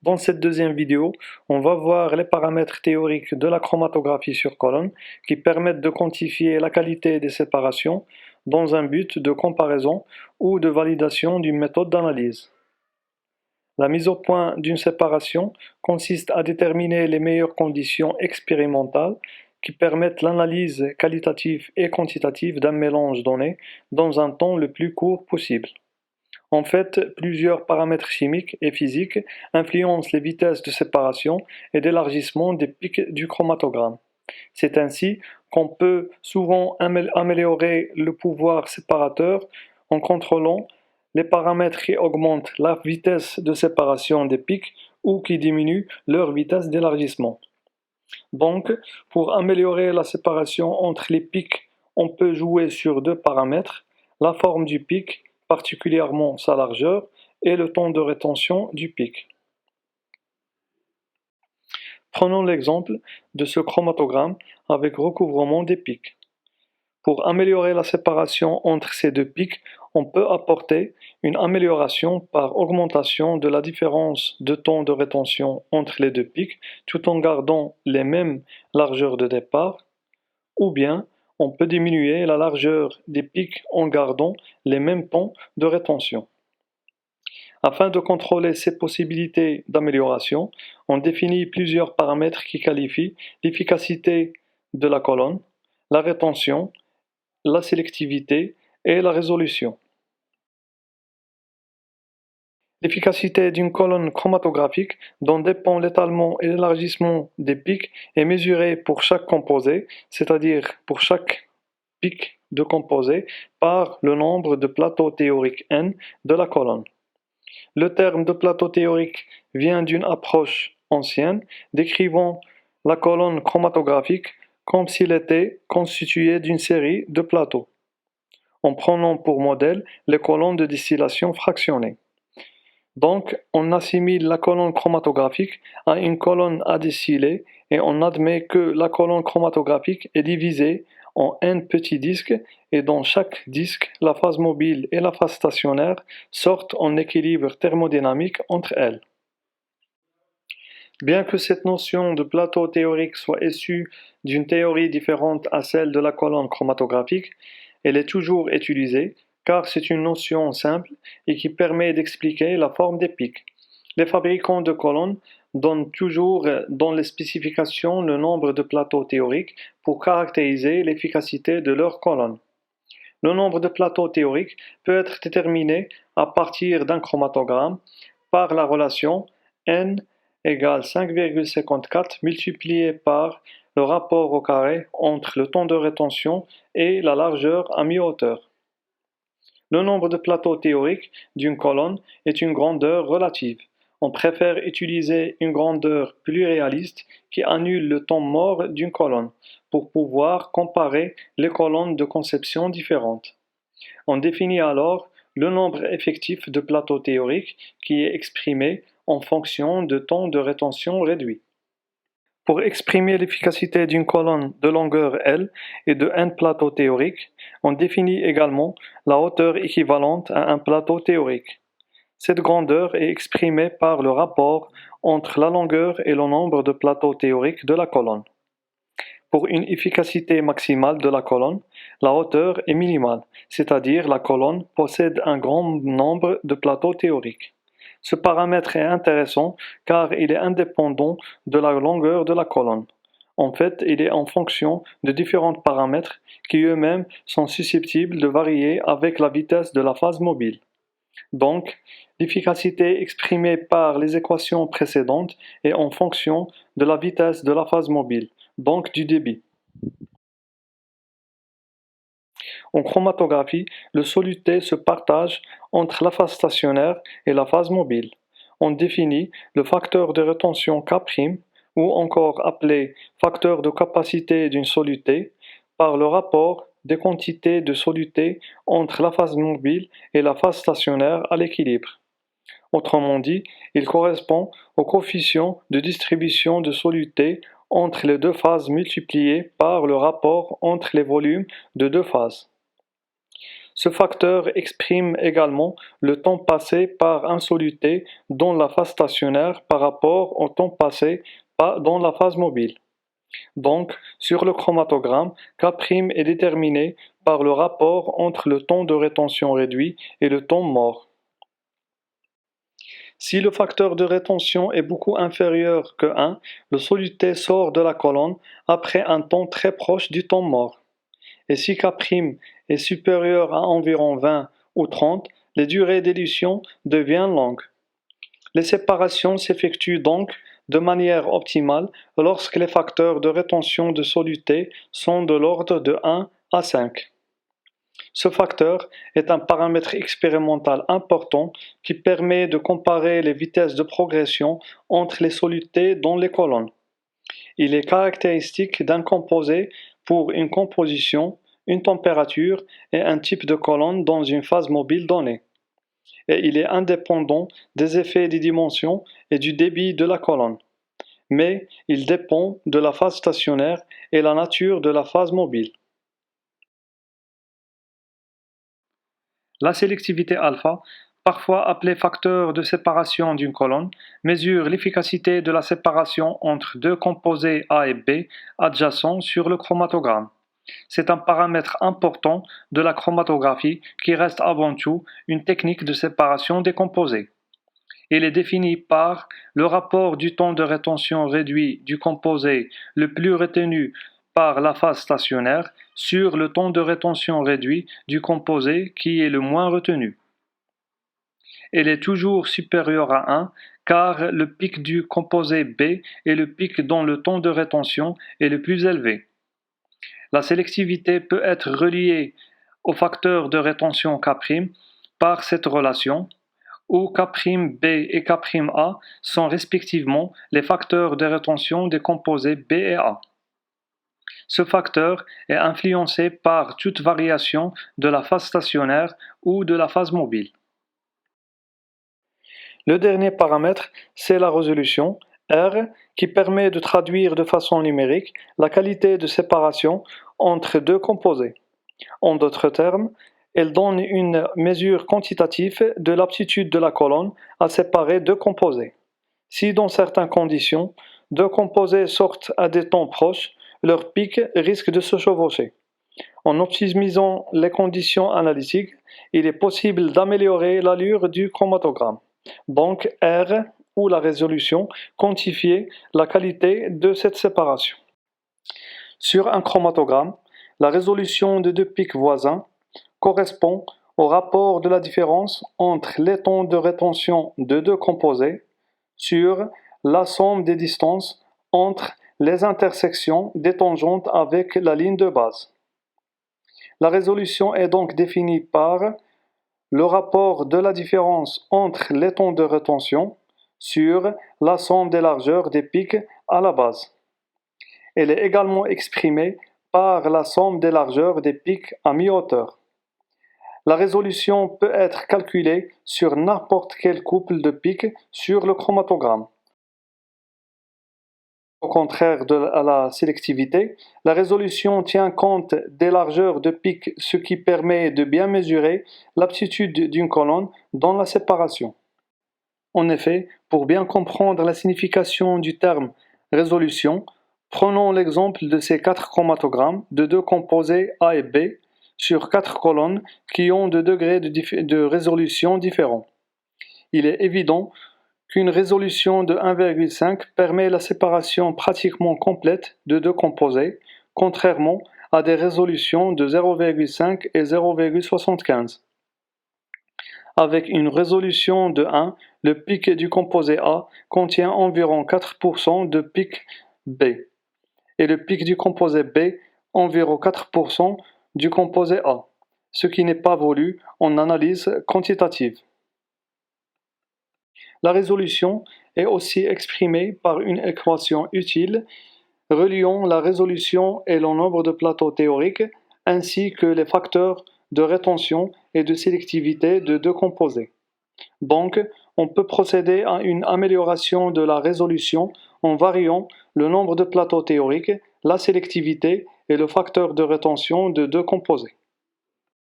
Dans cette deuxième vidéo, on va voir les paramètres théoriques de la chromatographie sur colonne qui permettent de quantifier la qualité des séparations dans un but de comparaison ou de validation d'une méthode d'analyse. La mise au point d'une séparation consiste à déterminer les meilleures conditions expérimentales qui permettent l'analyse qualitative et quantitative d'un mélange donné dans un temps le plus court possible. En fait, plusieurs paramètres chimiques et physiques influencent les vitesses de séparation et d'élargissement des pics du chromatogramme. C'est ainsi qu'on peut souvent améliorer le pouvoir séparateur en contrôlant les paramètres qui augmentent la vitesse de séparation des pics ou qui diminuent leur vitesse d'élargissement. Donc, pour améliorer la séparation entre les pics, on peut jouer sur deux paramètres, la forme du pic, particulièrement sa largeur, et le temps de rétention du pic. Prenons l'exemple de ce chromatogramme avec recouvrement des pics. Pour améliorer la séparation entre ces deux pics, on peut apporter une amélioration par augmentation de la différence de temps de rétention entre les deux pics tout en gardant les mêmes largeurs de départ, ou bien on peut diminuer la largeur des pics en gardant les mêmes temps de rétention. Afin de contrôler ces possibilités d'amélioration, on définit plusieurs paramètres qui qualifient l'efficacité de la colonne, la rétention, la sélectivité et la résolution. L'efficacité d'une colonne chromatographique dont dépend l'étalement et l'élargissement des pics est mesurée pour chaque composé, c'est-à-dire pour chaque pic de composé, par le nombre de plateaux théoriques n de la colonne. Le terme de plateau théorique vient d'une approche ancienne décrivant la colonne chromatographique comme s'il était constitué d'une série de plateaux, en prenant pour modèle les colonnes de distillation fractionnées. Donc, on assimile la colonne chromatographique à une colonne à distiller et on admet que la colonne chromatographique est divisée en n petits disques et dans chaque disque, la phase mobile et la phase stationnaire sortent en équilibre thermodynamique entre elles. Bien que cette notion de plateau théorique soit issue d'une théorie différente à celle de la colonne chromatographique, elle est toujours utilisée car c'est une notion simple et qui permet d'expliquer la forme des pics. Les fabricants de colonnes donnent toujours dans les spécifications le nombre de plateaux théoriques pour caractériser l'efficacité de leur colonne. Le nombre de plateaux théoriques peut être déterminé à partir d'un chromatogramme par la relation n égale 5,54 multiplié par le rapport au carré entre le temps de rétention et la largeur à mi-hauteur. Le nombre de plateaux théoriques d'une colonne est une grandeur relative. On préfère utiliser une grandeur plus réaliste qui annule le temps mort d'une colonne pour pouvoir comparer les colonnes de conception différentes. On définit alors le nombre effectif de plateaux théoriques qui est exprimé en fonction de temps de rétention réduit. Pour exprimer l'efficacité d'une colonne de longueur L et de n plateaux théoriques, on définit également la hauteur équivalente à un plateau théorique. Cette grandeur est exprimée par le rapport entre la longueur et le nombre de plateaux théoriques de la colonne. Pour une efficacité maximale de la colonne, la hauteur est minimale, c'est-à-dire la colonne possède un grand nombre de plateaux théoriques. Ce paramètre est intéressant car il est indépendant de la longueur de la colonne. En fait, il est en fonction de différents paramètres qui eux-mêmes sont susceptibles de varier avec la vitesse de la phase mobile. Donc, l'efficacité exprimée par les équations précédentes est en fonction de la vitesse de la phase mobile, donc du débit. En chromatographie, le soluté se partage entre la phase stationnaire et la phase mobile. On définit le facteur de rétention K', ou encore appelé facteur de capacité d'une soluté, par le rapport des quantités de soluté entre la phase mobile et la phase stationnaire à l'équilibre. Autrement dit, il correspond au coefficient de distribution de soluté entre les deux phases multiplié par le rapport entre les volumes de deux phases. Ce facteur exprime également le temps passé par un soluté dans la phase stationnaire par rapport au temps passé dans la phase mobile. Donc, sur le chromatogramme, K' est déterminé par le rapport entre le temps de rétention réduit et le temps mort. Si le facteur de rétention est beaucoup inférieur que 1, le soluté sort de la colonne après un temps très proche du temps mort. Et si K' est supérieur à environ 20 ou 30, les durées d'élution deviennent longues. Les séparations s'effectuent donc de manière optimale lorsque les facteurs de rétention de soluté sont de l'ordre de 1 à 5. Ce facteur est un paramètre expérimental important qui permet de comparer les vitesses de progression entre les solutés dans les colonnes. Il est caractéristique d'un composé pour une composition, une température et un type de colonne dans une phase mobile donnée. Et il est indépendant des effets des dimensions et du débit de la colonne. Mais il dépend de la phase stationnaire et la nature de la phase mobile. La sélectivité alpha, parfois appelée facteur de séparation d'une colonne, mesure l'efficacité de la séparation entre deux composés A et B adjacents sur le chromatogramme. C'est un paramètre important de la chromatographie qui reste avant tout une technique de séparation des composés. Il est défini par le rapport du temps de rétention réduit du composé le plus retenu par la phase stationnaire sur le temps de rétention réduit du composé qui est le moins retenu. Elle est toujours supérieure à 1 car le pic du composé B est le pic dont le temps de rétention est le plus élevé. La sélectivité peut être reliée au facteur de rétention K' par cette relation, où K'B et K'A sont respectivement les facteurs de rétention des composés B et A. Ce facteur est influencé par toute variation de la phase stationnaire ou de la phase mobile. Le dernier paramètre, c'est la résolution, R, qui permet de traduire de façon numérique la qualité de séparation entre deux composés. En d'autres termes, elle donne une mesure quantitative de l'aptitude de la colonne à séparer deux composés. Si dans certaines conditions, deux composés sortent à des temps proches, leur pic risque de se chevaucher. En optimisant les conditions analytiques, il est possible d'améliorer l'allure du chromatogramme. Donc R, ou la résolution, quantifier la qualité de cette séparation. Sur un chromatogramme, la résolution de deux pics voisins correspond au rapport de la différence entre les temps de rétention de deux composés sur la somme des distances entre les intersections des tangentes avec la ligne de base. La résolution est donc définie par le rapport de la différence entre les temps de rétention sur la somme des largeurs des pics à la base. Elle est également exprimée par la somme des largeurs des pics à mi-hauteur. La résolution peut être calculée sur n'importe quel couple de pics sur le chromatogramme. Au contraire à la sélectivité, la résolution tient compte des largeurs de pics, ce qui permet de bien mesurer l'aptitude d'une colonne dans la séparation. En effet, pour bien comprendre la signification du terme résolution, prenons l'exemple de ces quatre chromatogrammes de deux composés A et B sur quatre colonnes qui ont deux degrés de résolution différents. Il est évident qu'une résolution de 1,5 permet la séparation pratiquement complète de deux composés, contrairement à des résolutions de 0,5 et 0,75. Avec une résolution de 1, le pic du composé A contient environ 4% de pic B, et le pic du composé B environ 4% du composé A, ce qui n'est pas voulu en analyse quantitative. La résolution est aussi exprimée par une équation utile reliant la résolution et le nombre de plateaux théoriques ainsi que les facteurs de rétention et de sélectivité de deux composés. Donc, on peut procéder à une amélioration de la résolution en variant le nombre de plateaux théoriques, la sélectivité et le facteur de rétention de deux composés.